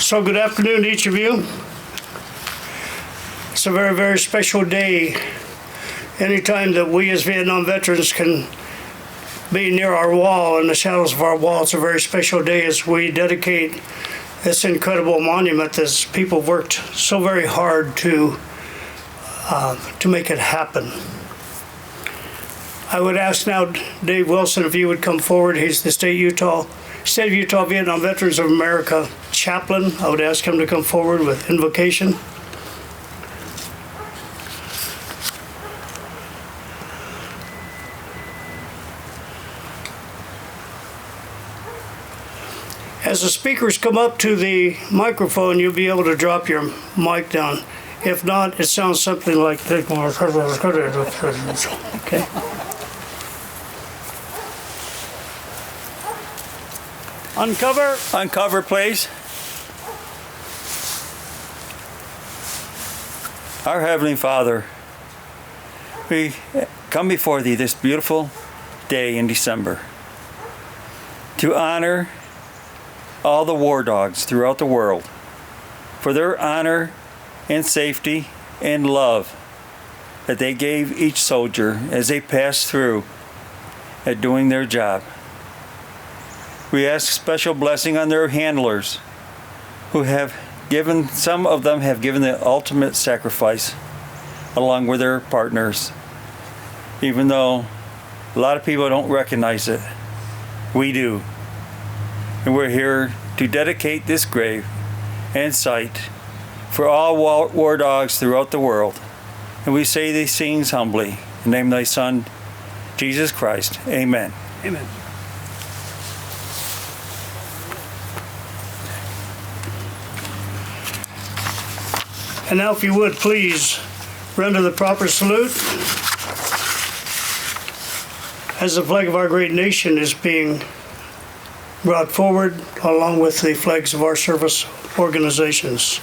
So good afternoon to each of you. It's a very, very special day. Anytime that we as Vietnam veterans can be near our wall, in the shadows of our wall, it's a very special day as we dedicate this incredible monument that people worked so very hard to make it happen. I would ask now Dave Wilson if you would come forward. He's the State of Utah Vietnam Veterans of America chaplain. I would ask him to come forward with invocation. As the speakers come up to the microphone, you'll be able to drop your mic down. If not, it sounds something like this. Okay. Uncover, please. Our Heavenly Father, we come before Thee this beautiful day in December to honor all the war dogs throughout the world for their honor and safety and love that they gave each soldier as they passed through at doing their job. We ask special blessing on their handlers who have given, some of them have given the ultimate sacrifice along with their partners. Even though a lot of people don't recognize it, we do. And we're here to dedicate this grave and site for all war dogs throughout the world. And we say these things humbly. In the name of Thy Son, Jesus Christ. Amen. Amen. And now if you would, please render the proper salute as the flag of our great nation is being brought forward along with the flags of our service organizations.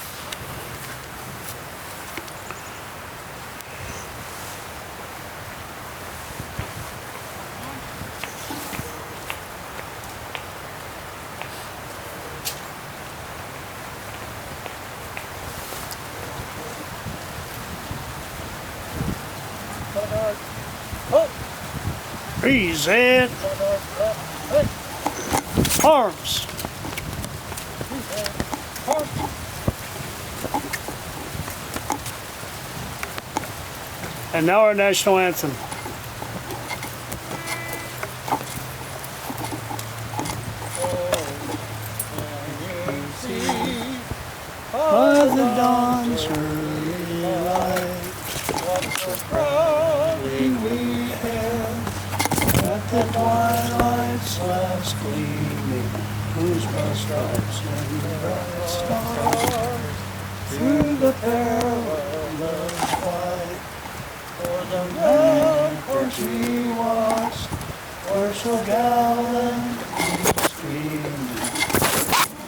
Present arms. And now our national anthem. By the dawn's early light, what proudly we hailed at the twilight's last gleaming, whose broad stripes and bright stars through the perilous fight, for the ramparts we watched were so gallantly streaming,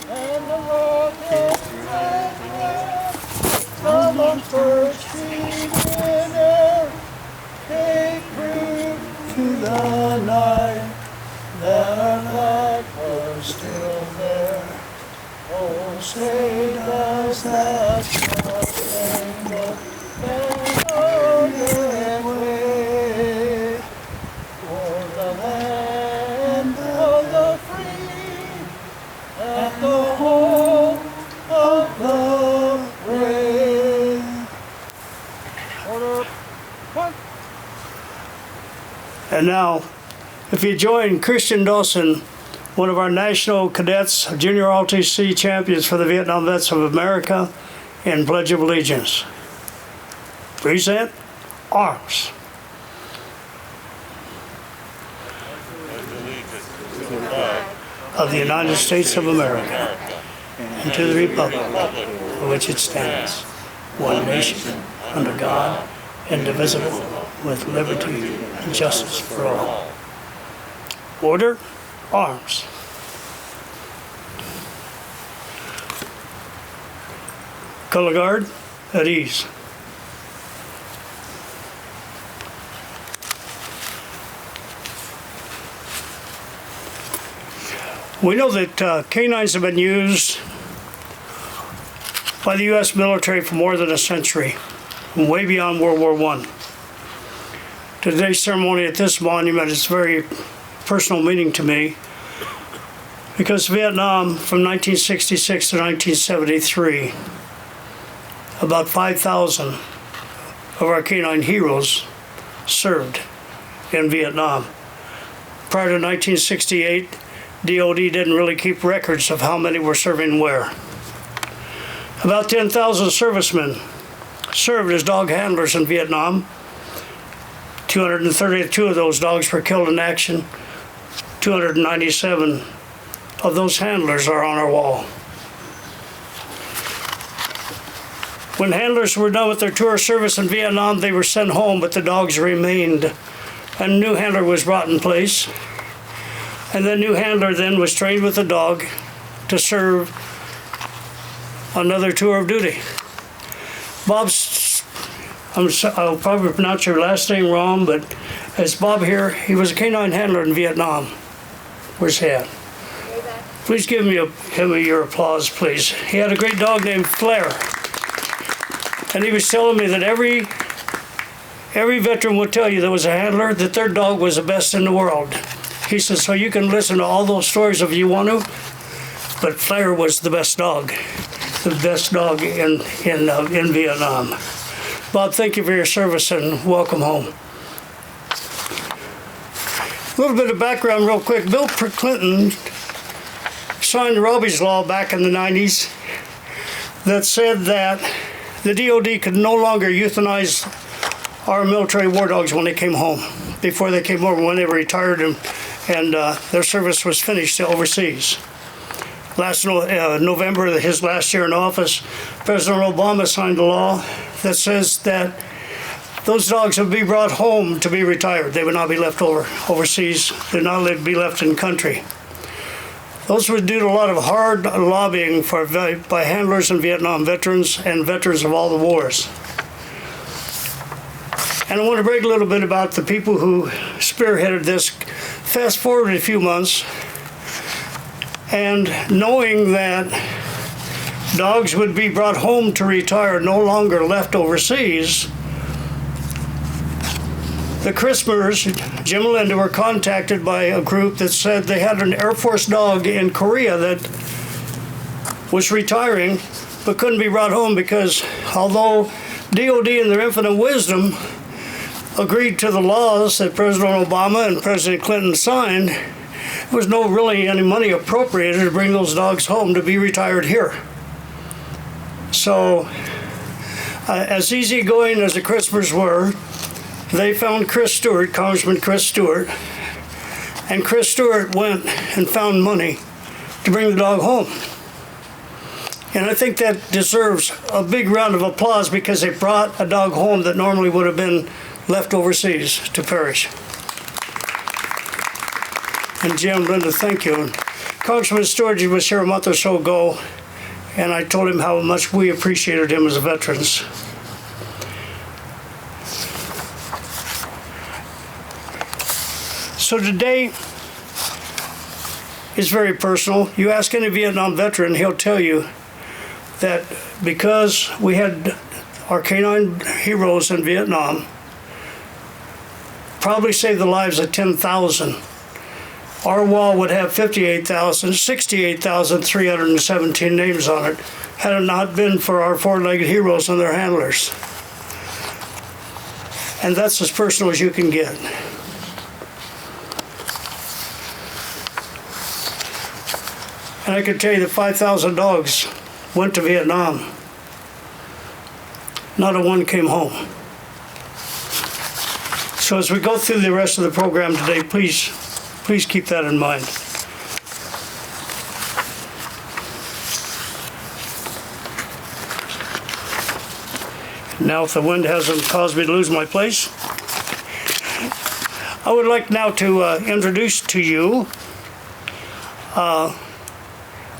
and the rocket from the first winner gave proof to the night that our flag was still there. Oh, say does that star-spangled banner wave o'er the land of the free and the home of the brave. Order. One. And now, if you join Christian Dawson, one of our national cadets, junior ROTC champions for the Vietnam Vets of America, in Pledge of Allegiance. Present arms. Of the United States of America, and to the republic for which it stands, one nation, under God, indivisible, with liberty and justice for all. Order, arms. Color guard, at ease. We know that canines have been used by the U.S. military for more than a century, way beyond World War I. Today's ceremony at this monument is very personal meaning to me because Vietnam from 1966 to 1973, about 5,000 of our canine heroes served in Vietnam. Prior to 1968, DOD didn't really keep records of how many were serving where. About 10,000 servicemen served as dog handlers in Vietnam. 232 of those dogs were killed in action. 297 of those handlers are on our wall. When handlers were done with their tour of service in Vietnam, they were sent home, but the dogs remained. A new handler was brought in place, and the new handler then was trained with the dog to serve another tour of duty. I'll probably pronounce your last name wrong, but as Bob here, he was a canine handler in Vietnam. Where's he at? Please give him your applause, please. He had a great dog named Flair. And he was telling me that every veteran would tell you there was a handler, that their dog was the best in the world. He says, so you can listen to all those stories if you want to, but Flair was the best dog in Vietnam. Bob, thank you for your service and welcome home. A little bit of background real quick. Bill Clinton signed Robbie's Law back in the 90s that said that the DOD could no longer euthanize our military war dogs when they came home, before they came over, when they were retired and their service was finished overseas. Last November, his last year in office, President Obama signed a law that says that those dogs would be brought home to be retired. They would not be left overseas. They would not be left in country. Those were due to a lot of hard lobbying by handlers and Vietnam veterans and veterans of all the wars. And I want to brag a little bit about the people who spearheaded this. Fast forward a few months, and knowing that dogs would be brought home to retire, no longer left overseas, the Christmers, Jim and Linda, were contacted by a group that said they had an Air Force dog in Korea that was retiring but couldn't be brought home because although DOD in their infinite wisdom agreed to the laws that President Obama and President Clinton signed, there was no really any money appropriated to bring those dogs home to be retired here. So, as easygoing as the Christmers were, they found Chris Stewart, Congressman Chris Stewart, and Chris Stewart went and found money to bring the dog home. And I think that deserves a big round of applause because they brought a dog home that normally would have been left overseas to perish. And Jim, Linda, thank you. Congressman Stewart was here a month or so ago, and I told him how much we appreciated him as veterans. So today is very personal. You ask any Vietnam veteran, he'll tell you that because we had our canine heroes in Vietnam probably saved the lives of 10,000. Our wall would have 68,317 names on it had it not been for our four-legged heroes and their handlers. And that's as personal as you can get. And I can tell you that 5,000 dogs went to Vietnam. Not a one came home. So as we go through the rest of the program today, please keep that in mind. Now, if the wind hasn't caused me to lose my place, I would like now to introduce to you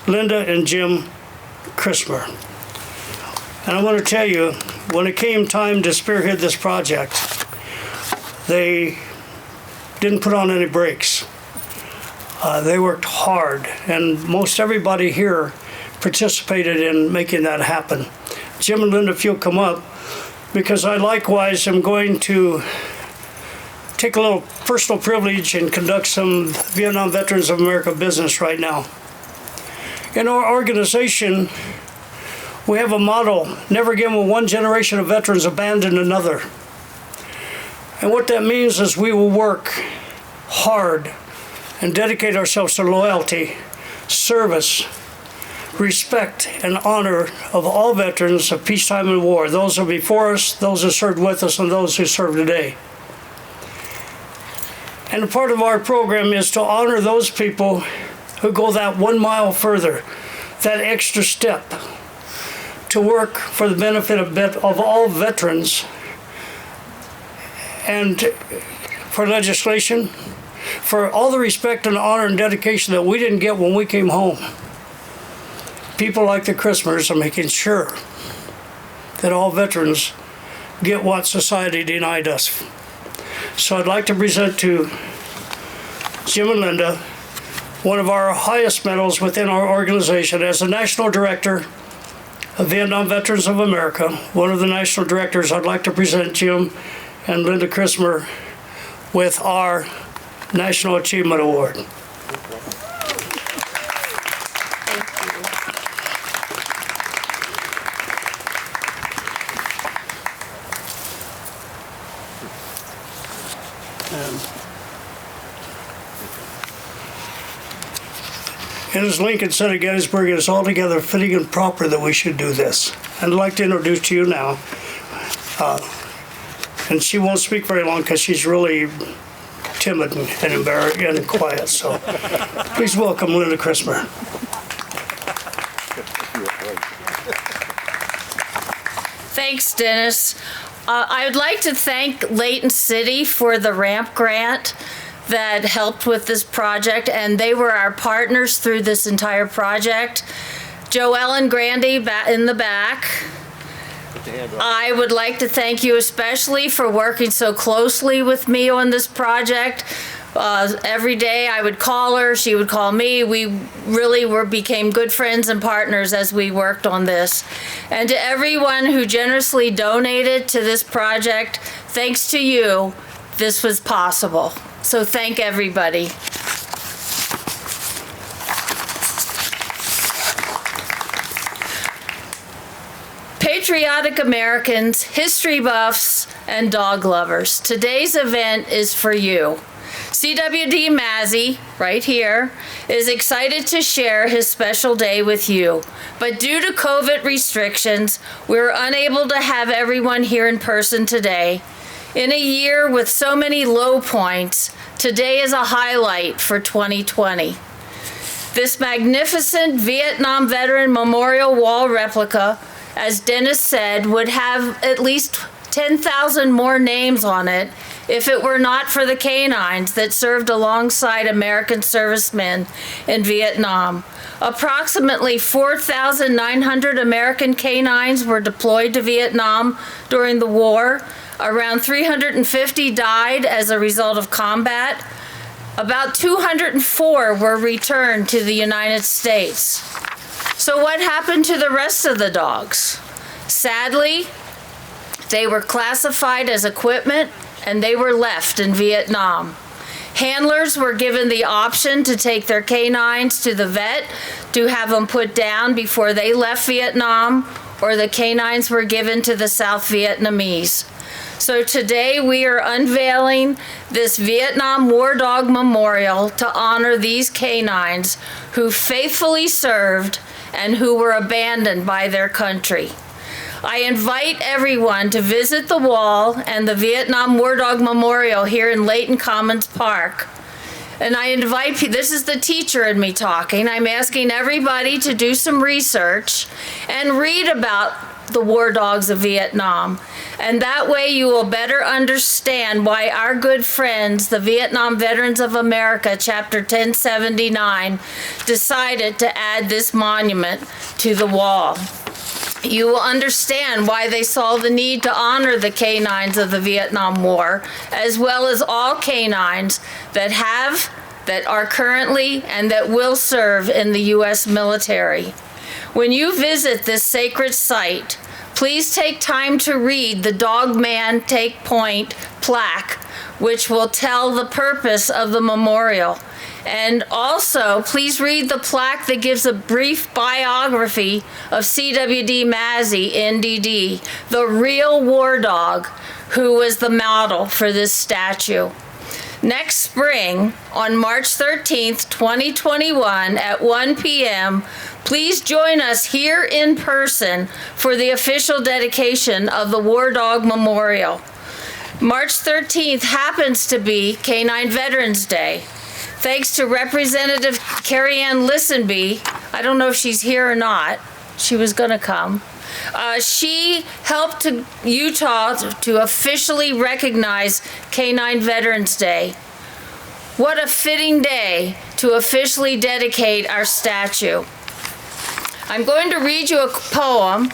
Linda and Jim Christmer. And I want to tell you, when it came time to spearhead this project, they didn't put on any brakes. They worked hard, and most everybody here participated in making that happen. Jim and Linda, if you'll come up, because I likewise am going to take a little personal privilege and conduct some Vietnam Veterans of America business right now. In our organization, we have a motto: never again will one generation of veterans abandon another. And what that means is we will work hard and dedicate ourselves to loyalty, service, respect, and honor of all veterans of peacetime and war, those who are before us, those who served with us, and those who serve today. And a part of our program is to honor those people who go that 1 mile further, that extra step, to work for the benefit of all veterans, and for legislation, for all the respect and honor and dedication that we didn't get when we came home. People like the Christmers are making sure that all veterans get what society denied us. So I'd like to present to Jim and Linda one of our highest medals within our organization as the National Director of Vietnam Veterans of America. One of the national directors, I'd like to present Jim and Linda Christmer with our National Achievement Award. And as Lincoln said at Gettysburg, it is altogether fitting and proper that we should do this. And I'd like to introduce to you now, and she won't speak very long because she's really timid and embarrassed and quiet. So please welcome Linda Christmer. Thanks, Dennis. I would like to thank Layton City for the ramp grant that helped with this project, and they were our partners through this entire project. Joelle and Grandy in the back. I would like to thank you especially for working so closely with me on this project. Every day I would call her, she would call me. We really became good friends and partners as we worked on this. And to everyone who generously donated to this project, thanks to you, this was possible. So thank everybody. Patriotic Americans, history buffs, and dog lovers, today's event is for you. CWD Mazzy, right here, is excited to share his special day with you. But due to COVID restrictions, we're unable to have everyone here in person today. In a year with so many low points, today is a highlight for 2020. This magnificent Vietnam Veteran Memorial Wall replica, as Dennis said, would have at least 10,000 more names on it if it were not for the canines that served alongside American servicemen in Vietnam. Approximately 4,900 American canines were deployed to Vietnam during the war. Around 350 died as a result of combat. About 204 were returned to the United States. So what happened to the rest of the dogs? Sadly, they were classified as equipment and they were left in Vietnam. Handlers were given the option to take their canines to the vet to have them put down before they left Vietnam, or the canines were given to the South Vietnamese. So today we are unveiling this Vietnam War Dog Memorial to honor these canines who faithfully served and who were abandoned by their country. I invite everyone to visit the wall and the Vietnam War Dog Memorial here in Layton Commons Park. And I invite people, this is the teacher in me talking, I'm asking everybody to do some research and read about the war dogs of Vietnam. And that way you will better understand why our good friends, the Vietnam Veterans of America, Chapter 1079, decided to add this monument to the wall. You will understand why they saw the need to honor the canines of the Vietnam War, as well as all canines that are currently, and that will serve in the U.S. military. When you visit this sacred site, please take time to read the Dog Man Take Point plaque, which will tell the purpose of the memorial. And also, please read the plaque that gives a brief biography of CWD Mazzy, NDD, the real war dog who was the model for this statue. Next spring, on March 13th, 2021 at 1 p.m., please join us here in person for the official dedication of the War Dog Memorial. March 13th happens to be Canine Veterans Day. Thanks to Representative Carrie Ann Listenby, I don't know if she's here or not, she was gonna come. She helped Utah to officially recognize Canine Veterans Day. What a fitting day to officially dedicate our statue. I'm going to read you a poem.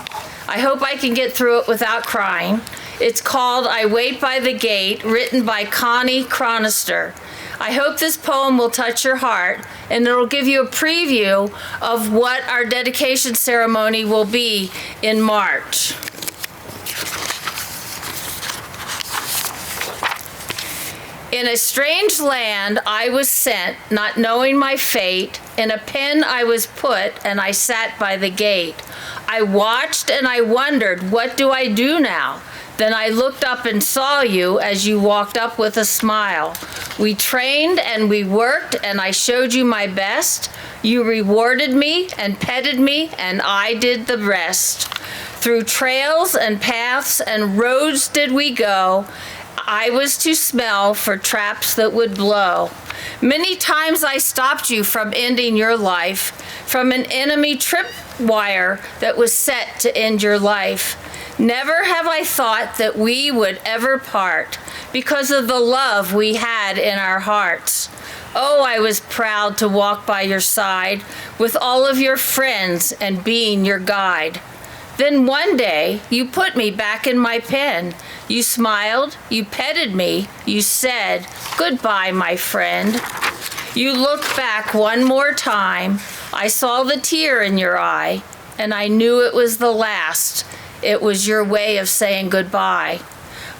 I hope I can get through it without crying. It's called I Wait by the Gate, written by Connie Chronister. I hope this poem will touch your heart, and it'll give you a preview of what our dedication ceremony will be in March. In a strange land I was sent, not knowing my fate. In a pen I was put, and I sat by the gate. I watched and I wondered, what do I do now? Then I looked up and saw you as you walked up with a smile. We trained and we worked, and I showed you my best. You rewarded me and petted me, and I did the rest. Through trails and paths and roads did we go. I was to smell for traps that would blow. Many times I stopped you from ending your life, from an enemy tripwire that was set to end your life. Never have I thought that we would ever part because of the love we had in our hearts. Oh, I was proud to walk by your side with all of your friends and being your guide. Then one day, you put me back in my pen. You smiled, you petted me, you said, goodbye, my friend. You looked back one more time. I saw the tear in your eye, and I knew it was the last. It was your way of saying goodbye.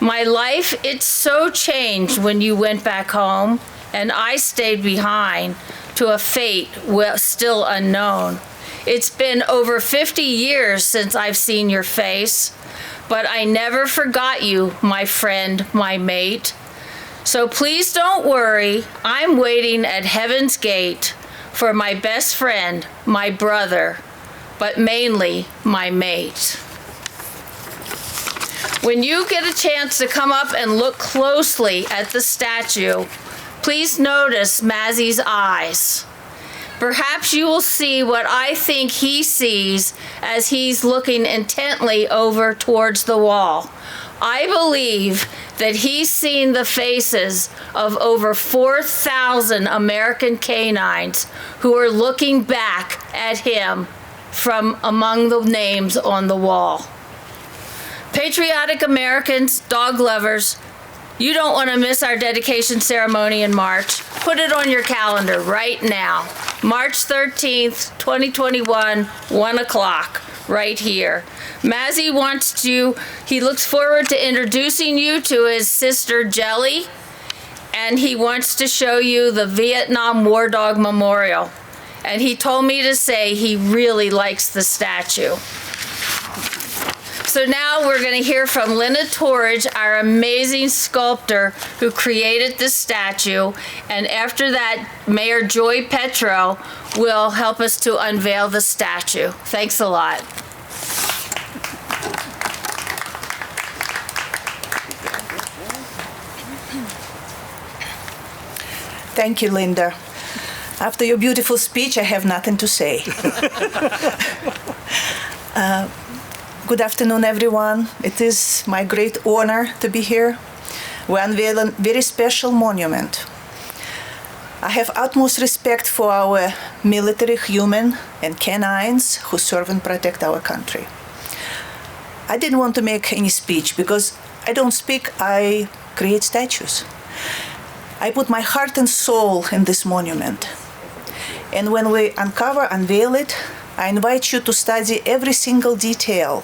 My life, it's so changed when you went back home, and I stayed behind to a fate still unknown. It's been over 50 years since I've seen your face, but I never forgot you, my friend, my mate. So please don't worry, I'm waiting at heaven's gate for my best friend, my brother, but mainly my mate. When you get a chance to come up and look closely at the statue, please notice Mazzy's eyes. Perhaps you will see what I think he sees as he's looking intently over towards the wall. I believe that he's seen the faces of over 4,000 American canines who are looking back at him from among the names on the wall. Patriotic Americans, dog lovers, you don't want to miss our dedication ceremony in March. Put it on your calendar right now. March 13th, 2021, 1 o'clock, right here. Mazzy he looks forward to introducing you to his sister Jelly, and he wants to show you the Vietnam War Dog Memorial. And he told me to say he really likes the statue. So now we're going to hear from Linda Torridge, our amazing sculptor who created this statue. And after that, Mayor Joy Petro will help us to unveil the statue. Thanks a lot. Thank you, Linda. After your beautiful speech, I have nothing to say. Good afternoon, everyone. It is my great honor to be here. We unveil a very special monument. I have utmost respect for our military, human, and canines who serve and protect our country. I didn't want to make any speech because I don't speak, I create statues. I put my heart and soul in this monument. And when we unveil it, I invite you to study every single detail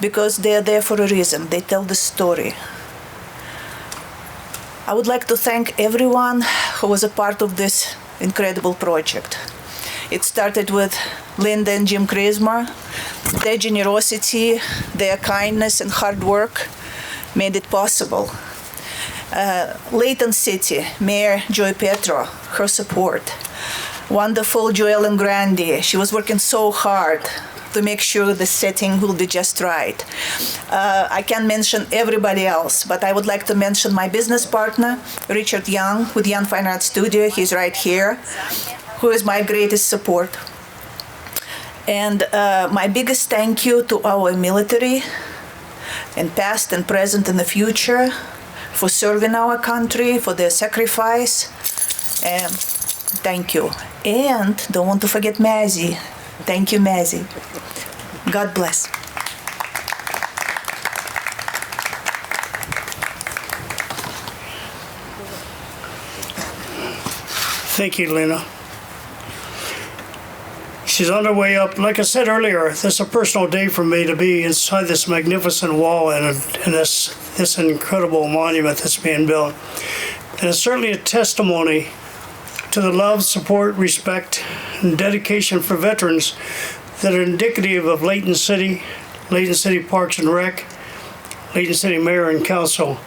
because they are there for a reason. They tell the story. I would like to thank everyone who was a part of this incredible project. It started with Linda and Jim Christmer. Their generosity, their kindness and hard work made it possible. Layton City, Mayor Joy Petro, her support. Wonderful Joellen Grandi, she was working so hard to make sure the setting will be just right. I can't mention everybody else, but I would like to mention my business partner, Richard Young, with Young Fine Arts Studio. He's right here, who is my greatest support. And my biggest thank you to our military, in past and present and the future, for serving our country, for their sacrifice. Thank you. And don't want to forget Mazzy. Thank you, Mazzy. God bless. Thank you, Lena. She's on her way up. Like I said earlier, this is a personal day for me to be inside this magnificent wall and this incredible monument that's being built. And it's certainly a testimony to the love, support, respect, and dedication for veterans that are indicative of Layton City Parks and Rec, Layton City Mayor and Council.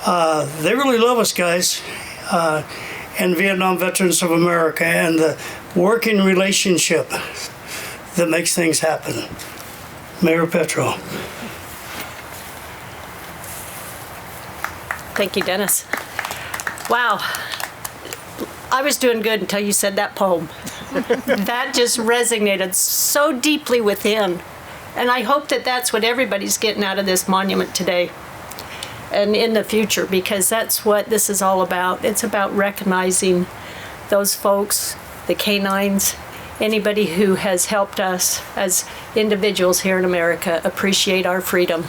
They really love us, guys, and Vietnam Veterans of America, and the working relationship that makes things happen. Mayor Petro. Thank you, Dennis. Wow. I was doing good until you said that poem. That just resonated so deeply within. And I hope that that's what everybody's getting out of this monument today and in the future, because that's what this is all about. It's about recognizing those folks, the canines, anybody who has helped us as individuals here in America appreciate our freedom.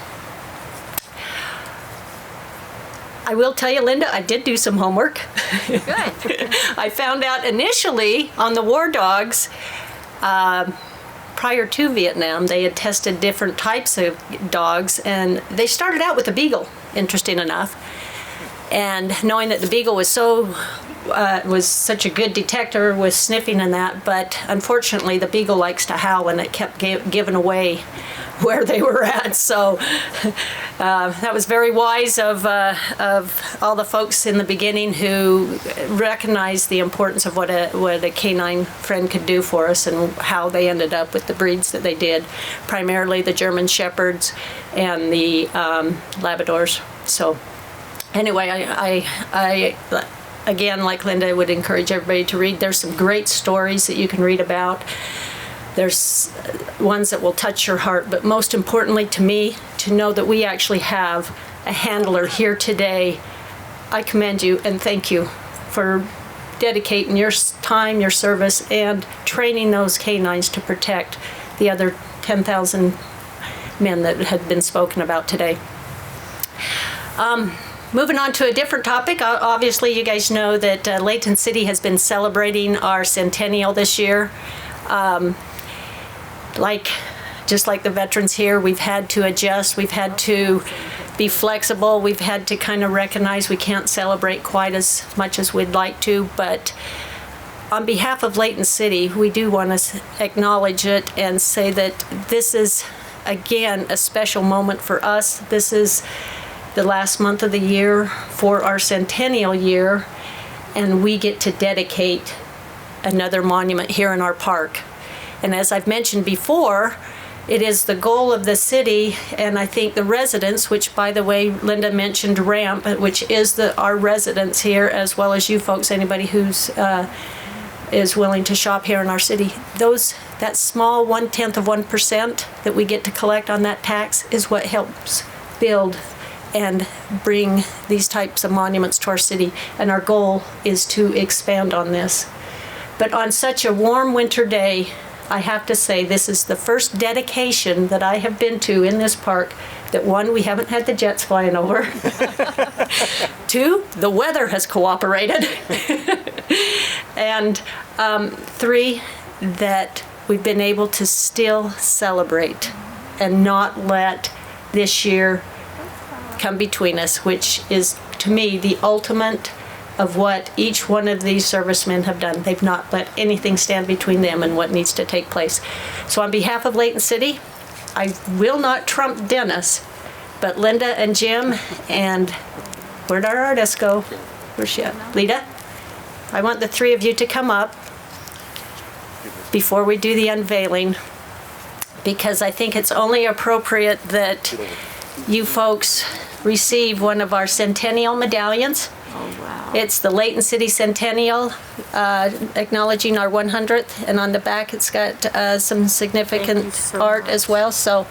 I will tell you, Linda, I did do some homework. Good. I found out initially on the war dogs, prior to Vietnam, they had tested different types of dogs, and they started out with the beagle, interesting enough. And knowing that the beagle was such a good detector with sniffing and that, but unfortunately the beagle likes to howl, and it kept giving away where they were at. So that was very wise of all the folks in the beginning who recognized the importance of what a canine friend could do for us, and how they ended up with the breeds that they did, primarily the German Shepherds and the Labradors. So anyway, I again, like Linda, would encourage everybody to read. There's some great stories that you can read about. There's ones that will touch your heart, but most importantly to me, to know that we actually have a handler here today. I commend you and thank you for dedicating your time, your service, and training those canines to protect the other 10,000 men that had been spoken about today. Moving on to a different topic, obviously you guys know that Layton City has been celebrating our centennial this year. Just like the veterans here, we've had to adjust, we've had to be flexible, we've had to kind of recognize we can't celebrate quite as much as we'd like to, but on behalf of Layton City, we do want to acknowledge it and say that this is, again, a special moment for us. This is the last month of the year for our centennial year, and we get to dedicate another monument here in our park. And as I've mentioned before, it is the goal of the city, and I think the residents, which, by the way, Linda mentioned Ramp, which is our residents here, as well as you folks, anybody who's is willing to shop here in our city. That small 0.1% that we get to collect on that tax is what helps build and bring these types of monuments to our city, and our goal is to expand on this. But on such a warm winter day, I have to say this is the first dedication that I have been to in this park that, one, we haven't had the jets flying over. Two, the weather has cooperated. And three, that we've been able to still celebrate and not let this year come between us, which is, to me, the ultimate of what each one of these servicemen have done. They've not let anything stand between them and what needs to take place. So on behalf of Layton City, I will not trump Dennis, but Linda and Jim and where'd our artist go? Where's she at? Lita? I want the three of you to come up before we do the unveiling, because I think it's only appropriate that you folks receive one of our Centennial Medallions. Oh, wow. It's the Layton City Centennial, acknowledging our 100th, and on the back it's got some significant so art much. as well, so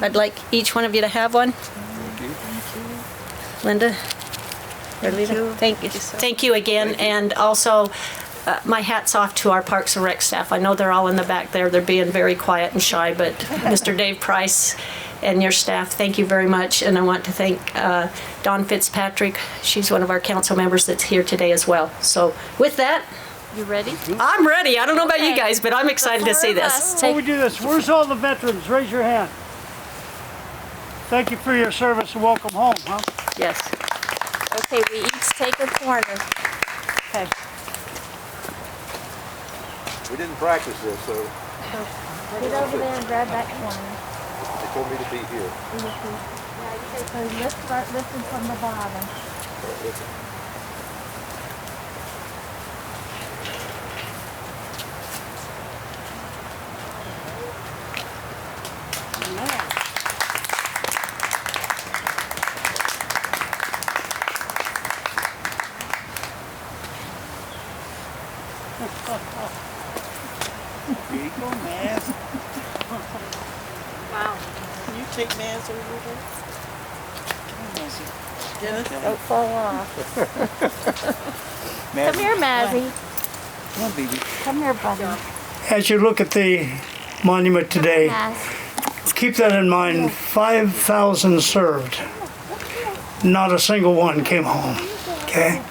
I'd like each one of you to have one. Linda? Thank you. Thank you again, and also my hat's off to our Parks and Rec staff. I know they're all in the back there. They're being very quiet and shy, but Mr. Dave Price and your staff, thank you very much. And I want to thank Dawn Fitzpatrick. She's one of our council members that's here today as well. So with that, You ready? I'm ready. I don't know about you Okay. guys, but I'm excited to see this. Before we do this, where's all the veterans? Raise your hand. Thank you for your service and welcome home, huh? Yes. Okay, we each take a corner. Okay. We didn't practice this, so Get over there and grab that corner. they told me to be here. So let's start lifting from the bottom. Here you go, Maz. Wow. Can you take Maz over there? Dennis? Don't fall off. Maz, Come here, Mazzy. Come on, baby. Come here, buddy. As you look at the monument today, Maz. keep that in mind. 5,000 served. Not a single one came home. Okay?